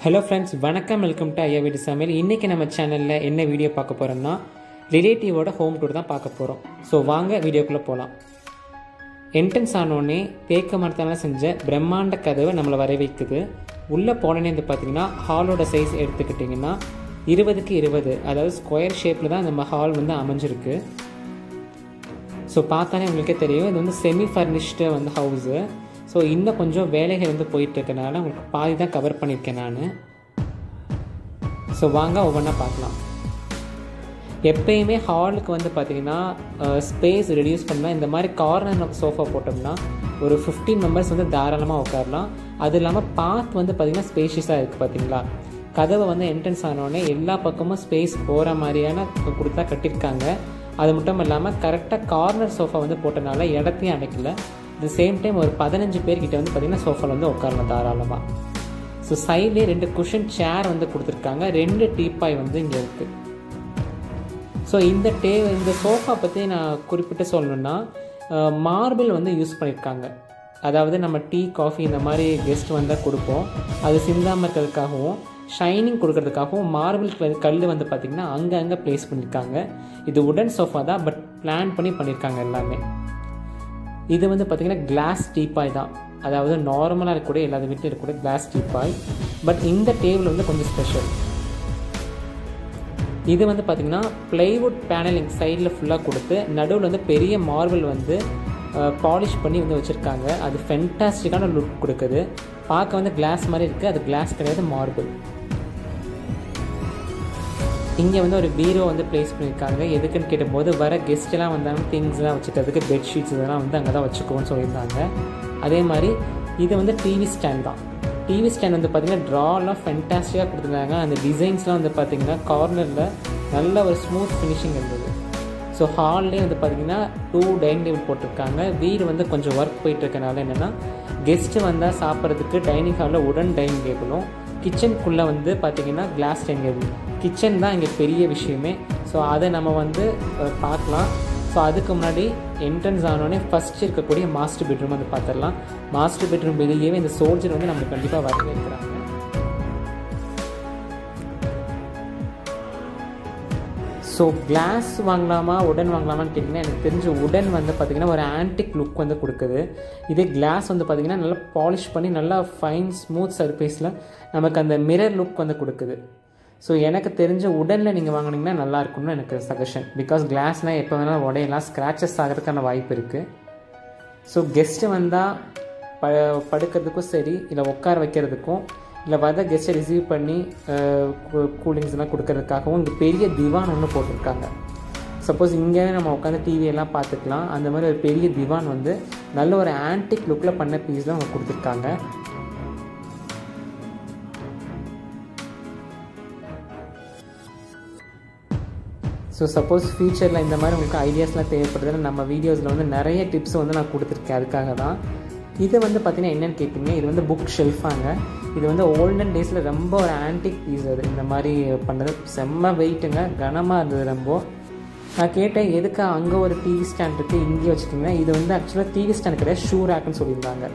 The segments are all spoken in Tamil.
Hello friends, வணக்கம், வெல்கம் டு ஐயா வீட்டு சமையல். இன்றைக்கி நம்ம சேனலில் என்ன வீடியோ பார்க்க போகிறோம்னா ரிலேட்டிவோட ஹோம் டூர் தான் பார்க்க போகிறோம். ஸோ வாங்க வீடியோக்குள்ளே போகலாம். என்ட்ரன்ஸ் ஆனோடனே தேக்க மரத்தால் செஞ்ச பிரம்மாண்ட கதவை நம்மளை வரவேற்குது. உள்ளே போனோன்னே வந்து பார்த்திங்கன்னா ஹாலோட சைஸ் எடுத்துக்கிட்டிங்கன்னா 20க்கு 20, அதாவது ஸ்கொயர் ஷேப்பில் தான் நம்ம ஹால் வந்து அமைஞ்சிருக்கு. ஸோ பார்த்தாலே உங்களுக்கே தெரியும், இது வந்து செமி ஃபர்னிஷ்டு வந்து ஹவுஸு. ஸோ இன்னும் கொஞ்சம் வேலைகள் வந்து போயிட்டுருக்கனால உங்களுக்கு பாதி தான் கவர் பண்ணியிருக்கேன் நான். ஸோ வாங்க ஒவ்வொன்றா பார்க்கலாம். எப்பயுமே ஹாலுக்கு வந்து பார்த்திங்கன்னா ஸ்பேஸ் ரெடியூஸ் பண்ணால் இந்த மாதிரி கார்னர் சோஃபா போட்டோம்னா ஒரு 15 மெம்பர்ஸ் வந்து தாராளமாக உட்காரலாம். அது இல்லாமல் பாத் வந்து பார்த்திங்கன்னா ஸ்பேஷியஸாக இருக்குது. பார்த்திங்களா, கதவை வந்து என்ட்ரன்ஸ் ஆனோடனே எல்லா பக்கமும் ஸ்பேஸ் போகிற மாதிரியான கொடுத்தா கட்டியிருக்காங்க. அது மட்டும் இல்லாமல் கரெக்டாக கார்னர் சோஃபா வந்து போட்டனால இடத்தையும் அடைக்கல. தி சேம் டைம் ஒரு 15 பேர்கிட்ட வந்து பார்த்திங்கன்னா சோஃபாவில் வந்து உட்காரலாம் தாராளமாக. ஸோ சைட்லேயே 2 குஷன் சேர் வந்து கொடுத்துருக்காங்க, 2 டீப்பாய் வந்து இங்கே இருக்குது. ஸோ இந்த சோஃபா பற்றி நான் குறிப்பிட்டு சொல்லணுன்னா மார்பிள் வந்து யூஸ் பண்ணியிருக்காங்க. அதாவது நம்ம டீ காஃபி இந்த மாதிரி கெஸ்ட் வந்தால் கொடுப்போம், அது சிந்தாமல் இருக்கிறதுக்காகவும் ஷைனிங் கொடுக்கறதுக்காகவும் மார்பிள் கல் வந்து பார்த்திங்கன்னா அங்கே ப்ளேஸ் பண்ணியிருக்காங்க. இது உடன் சோஃபா தான், பட் பிளான் பண்ணி பண்ணியிருக்காங்க எல்லாமே. இது வந்து பார்த்திங்கன்னா கிளாஸ் டீப்பாய் தான், அதாவது நார்மலாக இருக்கக்கூடிய எல்லா வீட்டிலும் இருக்கக்கூடிய கிளாஸ் டீப்பாய். பட் இந்த டேபிள் வந்து கொஞ்சம் ஸ்பெஷல். இது வந்து பார்த்திங்கன்னா ப்ளைவுட் பேனலிங் சைடில் ஃபுல்லாக கொடுத்து நடுவில் வந்து பெரிய மார்பிள் வந்து பாலிஷ் பண்ணி வந்து வச்சுருக்காங்க. அது ஃபென்டாஸ்டிக்கான லுக் கொடுக்குது. பார்க்க வந்து கிளாஸ் மாதிரி இருக்குது, அது கிளாஸ் கிடையாது, மார்பிள். இங்கே வந்து ஒரு பீரோ வந்து ப்ளேஸ் பண்ணியிருக்காங்க. எதுக்குன்னு கேட்டபோது வர கெஸ்ட்டெல்லாம் வந்தாங்க திங்ஸ்லாம் வச்சுக்கிறதுக்கு பெட்ஷீட்ஸ் இதெல்லாம் வந்து அங்கே தான் வச்சுக்குவோன்னு சொல்லியிருந்தாங்க. அதே மாதிரி இது வந்து டிவி ஸ்டாண்ட் தான். டிவி ஸ்டாண்ட் வந்து பார்த்திங்கன்னா ட்ராலாம் ஃபென்டாஸ்டிக்காக கொடுத்துருந்தாங்க. அந்த டிசைன்ஸ்லாம் வந்து பார்த்திங்கன்னா கார்னரில் நல்ல ஒரு ஸ்மூத் ஃபினிஷிங் இருந்தது. ஸோ ஹால்லேயே வந்து பார்த்திங்கன்னா 2 டைனிங் டேபிள் போட்டிருக்காங்க. வீடு வந்து கொஞ்சம் ஒர்க் போயிட்டுருக்கனால என்னென்னா கெஸ்ட்டு வந்தால் சாப்பிட்றதுக்கு டைனிங் ஹாலில் உடன் டைனிங் டேபிளும், கிச்சனுக்குள்ளே வந்து பார்த்திங்கன்னா கிளாஸ் டைனிங் டேபிள். கிச்சன் தான் இங்கே பெரிய விஷயமே. ஸோ அதை நம்ம வந்து பார்க்கலாம். ஸோ அதுக்கு முன்னாடி என்ட்ரன்ஸ் ஆனோடனே ஃபஸ்ட்டு இருக்கக்கூடிய மாஸ்டர் பெட்ரூம் வந்து பார்த்துடலாம். மாஸ்டர் பெட்ரூம் வெளியவே இந்த சோல்ஜர் வந்து நம்மளுக்கு கண்டிப்பாக வரவேற்கிறாங்க. ஸோ கிளாஸ் வாங்கலாமா உடன் வாங்கலாமான்னு கேட்டிங்கன்னா எனக்கு தெரிஞ்ச உடன் வந்து பார்த்திங்கன்னா ஒரு ஆன்டிக் லுக் வந்து கொடுக்குது. இதே கிளாஸ் வந்து பார்த்திங்கன்னா நல்லா பாலிஷ் பண்ணி நல்லா ஃபைன் ஸ்மூத் சர்ஃபேஸில் நமக்கு அந்த மிரர் லுக் வந்து கொடுக்குது. ஸோ எனக்கு தெரிஞ்ச உடனில் நீங்கள் வாங்கினீங்கன்னா நல்லாயிருக்கும்னு எனக்கு சஜஷன். பிகாஸ் கிளாஸ்னால் எப்போ வேணாலும் உடையெல்லாம் ஸ்க்ராச்சஸ் ஆகிறதுக்கான வாய்ப்பு இருக்குது. ஸோ கெஸ்ட்டு வந்தால் படுக்கிறதுக்கும் சரி, இல்லை உட்கார வைக்கிறதுக்கும், இல்லை வர கெஸ்ட்டை ரிசீவ் பண்ணி கூலிங்ஸ்லாம் கொடுக்கறதுக்காகவும் இங்கே பெரிய திவான் ஒன்று போட்டிருக்காங்க. சப்போஸ் இங்கே நம்ம உட்காந்து டிவியெல்லாம் பார்த்துக்கலாம். அந்த மாதிரி ஒரு பெரிய திவான் வந்து நல்ல ஒரு ஆன்டிக் லுக்கில் பண்ண பீஸ்லாம் அவங்க கொடுத்துருக்காங்க. ஸோ சப்போஸ் ஃப்யூச்சரில் இந்த மாதிரி உங்களுக்கு ஐடியாஸ்லாம் தேவைப்படுதுன்னு நம்ம வீடியோஸில் வந்து நிறைய டிப்ஸ் வந்து நான் கொடுத்துருக்கேன். அதுக்காக தான் இது வந்து பார்த்திங்கன்னா என்னென்னு கேட்டிங்க, இது வந்து புக் ஷெல்ஃபாங்க. இது வந்து ஓல்டன் டேஸில் ரொம்ப ஒரு ஆன்டிக் பீஸ். அது இந்த மாதிரி பண்ணது செம்ம வெயிட்டுங்க, கனமாக இருந்தது ரொம்ப. நான் கேட்டேன் எதுக்கு அங்கே ஒரு டிவி ஸ்டாண்ட் இருக்குது இங்கே வச்சுக்கிங்கன்னா, இது வந்து ஆக்சுவலாக டிவி ஸ்டாண்ட் கிடையாது, ஷூ ரேக்குன்னு சொல்லியிருந்தாங்க.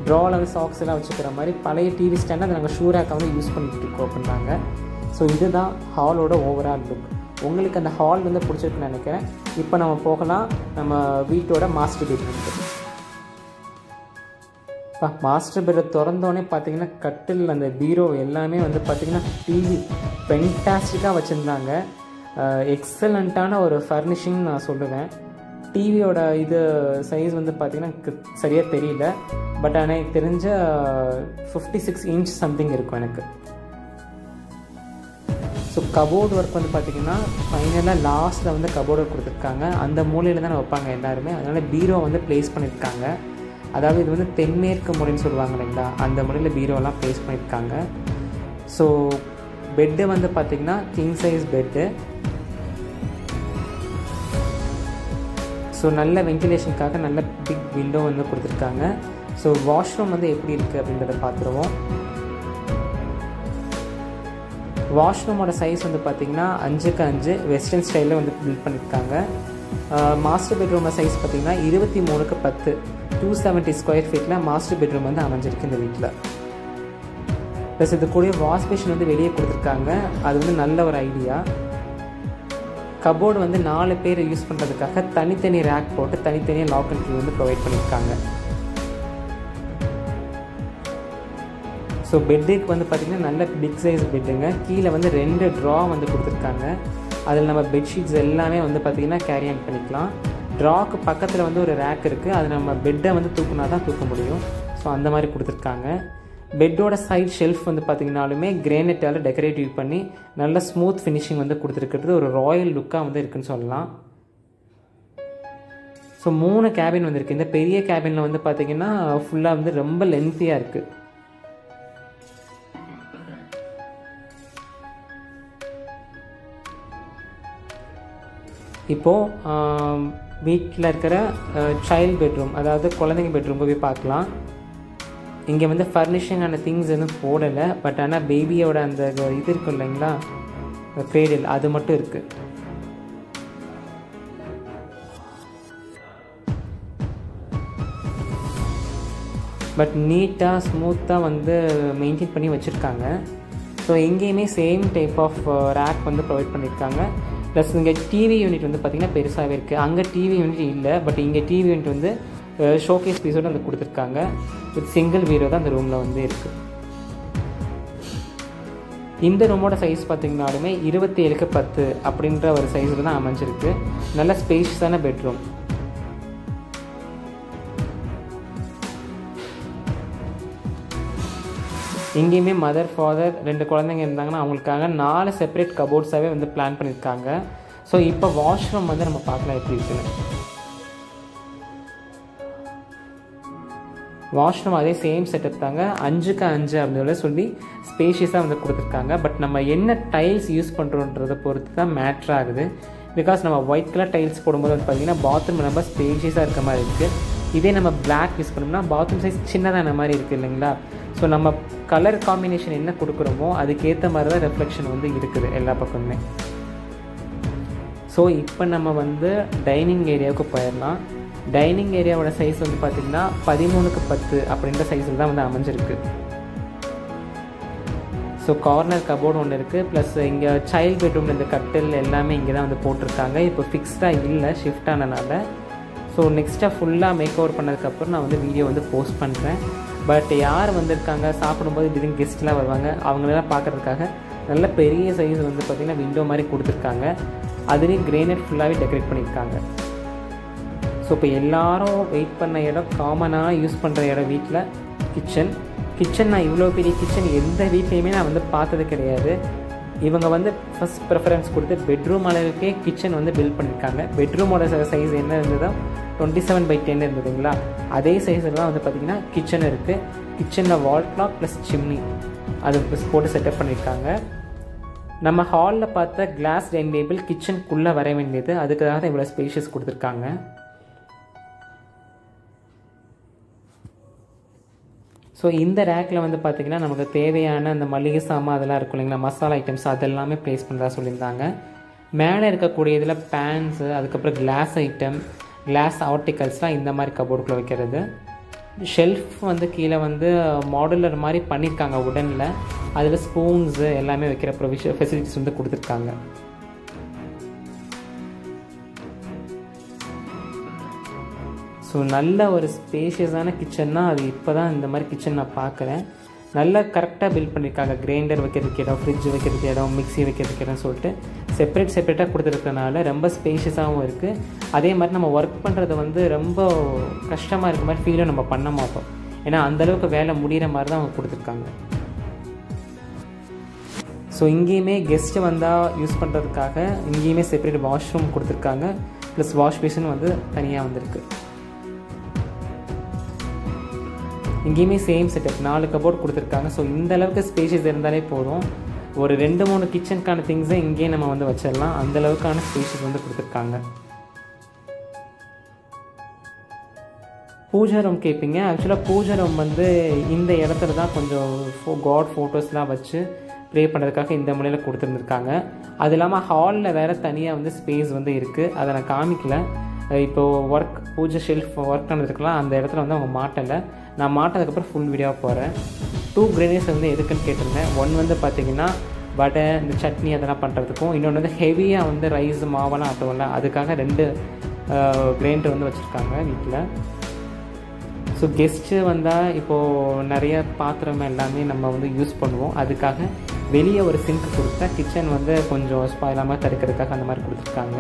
ட்ராவில் வந்து சாக்ஸ் எல்லாம் வச்சுக்கிற மாதிரி பழைய டிவி ஸ்டாண்ட் அதை நாங்கள் ஷூ ரேக்கை வந்து யூஸ் பண்ணிட்டு இருக்கோம் அப்படின்னாங்க. ஸோ இதுதான் ஹாலோட ஓவரால் லுக். உங்களுக்கு அந்த ஹால் வந்து பிடிச்சிருக்குன்னு நினைக்கிறேன். இப்போ நம்ம போகலாம் நம்ம வீட்டோட மாஸ்டர் பெட்ரூம். மாஸ்டர் பெட்ரூம் திறந்தோடனே பார்த்தீங்கன்னா கட்டில், அந்த பீரோ எல்லாமே வந்து பார்த்திங்கன்னா டிவி ஃபென்டாஸ்டிக்காக வச்சுருந்தாங்க. எக்ஸலண்ட்டான ஒரு ஃபர்னிஷிங் நான் சொல்லுவேன். டிவியோட இது சைஸ் வந்து பார்த்திங்கன்னா சரியாக தெரியல, பட் ஆனால் எனக்கு தெரிஞ்ச 56 இன்ச் சம்திங் இருக்கும் எனக்கு. ஸோ கபோர்டு ஒர்க் வந்து பார்த்திங்கன்னா ஃபைனலாக லாஸ்ட்டில் வந்து கபோர்டு ஒர்க் கொடுத்துருக்காங்க. அந்த மூலையில் தான் வைப்பாங்க எல்லாருமே, அதனால் பீரோ வந்து ப்ளேஸ் பண்ணியிருக்காங்க. அதாவது இது வந்து தென்மேற்கு முறைன்னு சொல்லுவாங்க இல்லைங்களா, அந்த முறையில் பீரோலாம் ப்ளேஸ் பண்ணியிருக்காங்க. ஸோ பெட்டு வந்து பார்த்திங்கன்னா கிங் சைஸ் பெட்டு. ஸோ நல்ல வென்டிலேஷனுக்காக நல்ல பிக் விண்டோ வந்து கொடுத்துருக்காங்க. ஸோ வாஷ்ரூம் வந்து எப்படி இருக்குது அப்படின்றத பார்த்துருவோம். வாஷ்ரூமோட சைஸ் வந்து பார்த்திங்கன்னா 5க்கு 5 வெஸ்டர்ன் ஸ்டைலில் வந்து பில்ட் பண்ணியிருக்காங்க. மாஸ்டர் பெட்ரூமோட சைஸ் பார்த்திங்கன்னா 23க்கு 10 270 ஸ்கொயர் ஃபீட்டில் மாஸ்டர் பெட்ரூம் வந்து அமைஞ்சிருக்கு இந்த வீட்டில். ப்ளஸ் இது கூட வாஷ் பேஷன் வந்து வெளியே கொடுத்துருக்காங்க. அது வந்து நல்ல ஒரு ஐடியா. கபோர்டு வந்து 4 பேர் யூஸ் பண்ணுறதுக்காக தனித்தனி ரேக் போட்டு தனித்தனியாக லாக் அண்ட் கீ வந்து ப்ரொவைட் பண்ணியிருக்காங்க. ஸோ பெட்டுக்கு வந்து பார்த்திங்கன்னா நல்ல பிக் சைஸ் பெட்டுங்க. கீழே வந்து 2 ட்ரா வந்து கொடுத்துருக்காங்க. அதில் நம்ம பெட்ஷீட்ஸ் எல்லாமே வந்து பார்த்திங்கன்னா கேரி ஆன் பண்ணிக்கலாம். ட்ராக்கு பக்கத்தில் வந்து ஒரு ரேக் இருக்குது. அது நம்ம பெட்டை வந்து தூக்குனா தான் தூக்க முடியும். ஸோ அந்த மாதிரி கொடுத்துருக்காங்க. பெட்டோட சைட் ஷெல்ஃப் வந்து பார்த்திங்கனாலுமே கிரானைட்டால் டெக்கரேட்டிவ் பண்ணி நல்ல ஸ்மூத் ஃபினிஷிங் வந்து கொடுத்துருக்கிறது ஒரு ராயல் லுக்காக வந்து இருக்குதுன்னு சொல்லலாம். ஸோ 3 கேபின் வந்துருக்கு. இந்த பெரிய கேபினில் வந்து பார்த்திங்கன்னா ஃபுல்லாக வந்து ரொம்ப லென்த்தியாக இருக்குது. இப்போது வீட்டில் இருக்கிற சைல்டு பெட்ரூம், அதாவது குழந்தைங்க பெட்ரூம் போய் பார்க்கலாம். இங்கே வந்து ஃபர்னிஷிங்கான திங்ஸ் எதுவும் போடலை. பட் ஆனால் பேபியோட அந்த இது இருக்கும் இல்லைங்களா, கிரேடில், அது மட்டும் இருக்குது. பட் நீட்டாக ஸ்மூத்தாக வந்து மெயின்டைன் பண்ணி வச்சுருக்காங்க. ஸோ எங்கேயுமே சேம் டைப் ஆஃப் ரேக் வந்து ப்ரொவைட் பண்ணியிருக்காங்க. ப்ளஸ் இங்கே டிவி யூனிட் வந்து பார்த்திங்கன்னா பெருசாகவே இருக்குது. அங்கே டிவி யூனிட் இல்லை. பட் இங்கே டிவி யூனிட் வந்து ஷோகேஸ் பீஸோடு வந்து கொடுத்துருக்காங்க. வித் சிங்கிள் பீரோ தான் அந்த ரூமில் வந்து இருக்குது. இந்த ரூமோட சைஸ் பார்த்திங்கனாலுமே 27x10 அப்படின்ற ஒரு சைஸில் தான் அமைஞ்சிருக்கு. நல்ல ஸ்பேஷியஸான பெட்ரூம். இங்கேயுமே மதர், ஃபாதர், 2 குழந்தைங்க இருந்தாங்கன்னா அவங்களுக்காக 4 செப்பரேட் கபோர்ட்ஸாகவே வந்து பிளான் பண்ணியிருக்காங்க. ஸோ இப்போ வாஷ்ரூம் வந்து நம்ம பார்க்கலாம் எப்படி இருக்குன்னு. வாஷ்ரூம் அதே சேம் செட்டப் தாங்க. 5x5 அப்படின்னு சொல்லி ஸ்பேஷியஸாக வந்து கொடுத்துருக்காங்க. பட் நம்ம என்ன டைல்ஸ் யூஸ் பண்ணுறோன்றதை பொறுத்து தான் மேட்ரு ஆகுது. பிகாஸ் நம்ம ஒயிட் கலர் டைல்ஸ் போடும்போது வந்து பார்த்திங்கன்னா பாத்ரூம் ரொம்ப ஸ்பேஷியஸாக இருக்க மாதிரி இருக்குது. இதே நம்ம பிளாக் யூஸ் பண்ணோம்னா பாத்ரூம் சைஸ் சின்னதான மாதிரி இருக்குது இல்லைங்களா. ஸோ நம்ம கலர் காம்பினேஷன் என்ன கொடுக்குறோமோ அதுக்கேற்ற மாதிரி தான் ரெஃப்ளெக்ஷன் வந்து இருக்குது எல்லா பக்கமுமே. ஸோ இப்போ நம்ம வந்து டைனிங் ஏரியாவுக்கு போயிடலாம். டைனிங் ஏரியாவோட சைஸ் வந்து பார்த்திங்கன்னா 13x10 அப்படின்ற சைஸில் தான் வந்து அமைஞ்சிருக்கு. ஸோ கார்னர் கபோர்டு ஒன்று இருக்குது. ப்ளஸ் இங்கே சைல்டு பெட்ரூமில் இந்த கட்டில் எல்லாமே இங்கே தான் வந்து போட்டிருக்காங்க. இப்போ ஃபிக்ஸ்டாக இல்லை, ஷிஃப்ட் ஆனனால. ஸோ நெக்ஸ்ட்டாக ஃபுல்லாக மேக் ஓவர் பண்ணதுக்கப்புறம் நான் வந்து வீடியோ வந்து போஸ்ட் பண்ணுறேன். பட் யார் வந்திருக்காங்க, சாப்பிடும்போது திடீர்னு கெஸ்ட்லாம் வருவாங்க, அவங்களெல்லாம் பார்க்குறதுக்காக நல்ல பெரிய சைஸ் வந்து பார்த்திங்கன்னா விண்டோ மாதிரி கொடுத்துருக்காங்க. அதுலேயும் கிரானைட் ஃபுல்லாகவே டெக்கரேட் பண்ணியிருக்காங்க. ஸோ இப்போ எல்லோரும் வெயிட் பண்ண இடம், காமனாக யூஸ் பண்ணுற இடம் வீட்டில் கிச்சன். நான் இவ்வளோ பெரிய கிச்சன் எந்த வீட்லேயுமே நான் வந்து பார்த்தது கிடையாது. இவங்க வந்து ஃபஸ்ட் ப்ரிஃபரன்ஸ் கொடுத்து பெட்ரூம் அளவுக்கே கிச்சன் வந்து பில்ட் பண்ணியிருக்காங்க. பெட்ரூமோட சைஸ் என்ன இருந்ததோ 27x10 இருந்ததுங்களா, அதே சைஸில் தான் வந்து பார்த்திங்கன்னா கிச்சன் இருக்குது. கிச்சனில் வால் கிளாக் ப்ளஸ் சிம்னி அது போட்டு செட்டப் பண்ணியிருக்காங்க. நம்ம ஹாலில் பார்த்த கிளாஸ் டைனிங் டேபிள் கிச்சனுக்குள்ளே வர வேண்டியது, அதுக்காக தான் இவ்வளோ ஸ்பேஷியஸ் கொடுத்துருக்காங்க. ஸோ இந்த ரேக்கில் வந்து பார்த்திங்கன்னா நமக்கு தேவையான அந்த மளிகை சாமான் அதெல்லாம் இருக்கும் இல்லைங்களா, மசாலா ஐட்டம்ஸ் அதெல்லாமே ப்ளேஸ் பண்ணுறதா சொல்லியிருந்தாங்க. மேலே இருக்கக்கூடிய இதில் பேன்ஸு, அதுக்கப்புறம் கிளாஸ் ஐட்டம், கிளாஸ் ஆர்டிகல்ஸ்லாம் இந்த மாதிரி கபோர்டுக்குள்ளே வைக்கிறது. ஷெல்ஃப் வந்து கீழே வந்து மாடுலர் மாதிரி பண்ணியிருக்காங்க உடனில். அதில் ஸ்பூன்ஸு எல்லாமே வைக்கிற ஃபெசிலிட்டிஸ் வந்து கொடுத்துருக்காங்க. ஸோ நல்ல ஒரு ஸ்பேஷியஸான கிச்சன்னா அது இப்போ தான் இந்த மாதிரி கிச்சன் நான் பார்க்குறேன். நல்லா கரெக்டாக பில்ட் பண்ணியிருக்காங்க. கிரைண்டர் வைக்கிறதுக்கு இடம், ஃப்ரிட்ஜ் வைக்கிறதுக்கு இடம், மிக்ஸி வைக்கிறதுக்கு இடம் சொல்லிட்டு செப்பரேட்டாக கொடுத்துருக்கனால ரொம்ப ஸ்பேஷியஸாகவும் இருக்குது. அதே மாதிரி நம்ம ஒர்க் பண்ணுறது வந்து ரொம்ப கஷ்டமாக இருக்க மாதிரி ஃபீலும் நம்ம பண்ண மாட்டோம். ஏன்னா அந்தளவுக்கு வேலை முடிகிற மாதிரி தான் அவங்க கொடுத்துருக்காங்க. ஸோ இங்கேயுமே கெஸ்ட்டு வந்தால் யூஸ் பண்ணுறதுக்காக இங்கேயுமே செப்பரேட் வாஷ்ரூம் கொடுத்துருக்காங்க. ப்ளஸ் வாஷ் பேஷன் வந்து தனியாக வந்திருக்கு. இங்கேயுமே சேம் செட்டப் 4 கபோர்ட் கொடுத்துருக்காங்க. ஸோ இந்த அளவுக்கு ஸ்பேஷியஸ் இருந்தாலே போதும். ஒரு 2-3 கிச்சனுக்கான திங்ஸை இங்கேயே நம்ம வந்து வச்சிடலாம். அந்தளவுக்கான ஸ்பேஷியஸ் வந்து கொடுத்துருக்காங்க. பூஜா ரூம் கேட்பீங்க. ஆக்சுவலாக பூஜா ரூம் வந்து இந்த இடத்துல தான் கொஞ்சம் காட் ஃபோட்டோஸ்லாம் வச்சு ப்ரே பண்ணுறதுக்காக இந்த முறையில் கொடுத்துருந்துருக்காங்க. அது இல்லாமல் ஹாலில் வேறு தனியாக வந்து ஸ்பேஸ் வந்து இருக்குது. அதை நான் காமிக்கல. இப்போது பூஜை ஷெல்ஃப் ஒர்க் பண்ணுறதுக்கெலாம் அந்த இடத்துல வந்து அவங்க மாட்டலை. நான் மாட்டினதுக்கப்புறம் ஃபுல் வீடியோவாக போகிறேன். 2 கிரைண்டர்ஸ் வந்து எதுக்குன்னு கேட்டிருந்தேன். ஒன் வந்து பார்த்திங்கன்னா வடை இந்த சட்னி அதெல்லாம் பண்ணுறதுக்கும், இன்னொன்று வந்து ஹெவியாக வந்து ரைஸ் மாவெல்லாம் ஆட்டுவோம்ல அதுக்காக 2 கிரைண்டர் வந்து வச்சுருக்காங்க வீட்டில். ஸோ கெஸ்ட்டு வந்தால் இப்போது நிறைய பாத்திரம் எல்லாமே நம்ம வந்து யூஸ் பண்ணுவோம். அதுக்காக வெளியே ஒரு சிங்க் கொடுத்தா கிச்சன் வந்து கொஞ்சம் ஸ்பாயிலாமல் தடுக்கிறதுக்காக அந்த மாதிரி கொடுத்துருக்காங்க.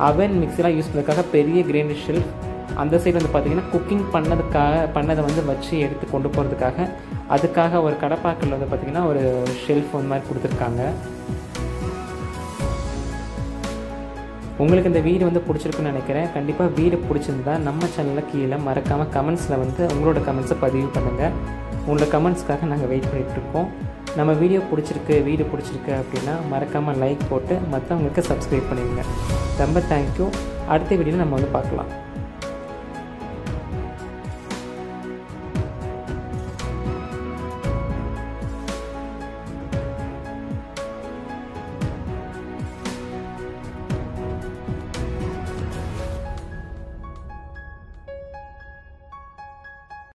அவன் மிக்ஸிலாம் யூஸ் பண்ணுறதுக்காக பெரிய கிரைண்டர் ஷெல்ஃப். அந்த சைடு வந்து பார்த்திங்கன்னா குக்கிங் பண்ணதை வந்து வச்சு எடுத்து கொண்டு போகிறதுக்காக அதுக்காக ஒரு கடப்பாக்கல் வந்து பார்த்திங்கன்னா ஒரு ஷெல்ஃப் அந்த மாதிரி கொடுத்துருக்காங்க. உங்களுக்கு இந்த வீடு வந்து பிடிச்சிருக்குன்னு நினைக்கிறேன். கண்டிப்பாக வீடு பிடிச்சிருந்தா நம்ம சேனலில் கீழே மறக்காமல் கமெண்ட்ஸில் வந்து உங்களோட கமெண்ட்ஸை பதிவு பண்ணுங்கள். உங்களோட கமெண்ட்ஸ்க்காக நாங்கள் வெயிட் பண்ணிகிட்ருக்கோம். நம்ம வீடியோ பிடிச்சிருக்கு, வீடு பிடிச்சிருக்கு அப்படின்னா மறக்காமல் லைக் போட்டு மற்றவங்களுக்கு சப்ஸ்கிரைப் பண்ணிடுங்க. ரொம்ப தேங்க்யூ. அடுத்த வீடியோவில் நம்ம வந்து பார்க்கலாம்.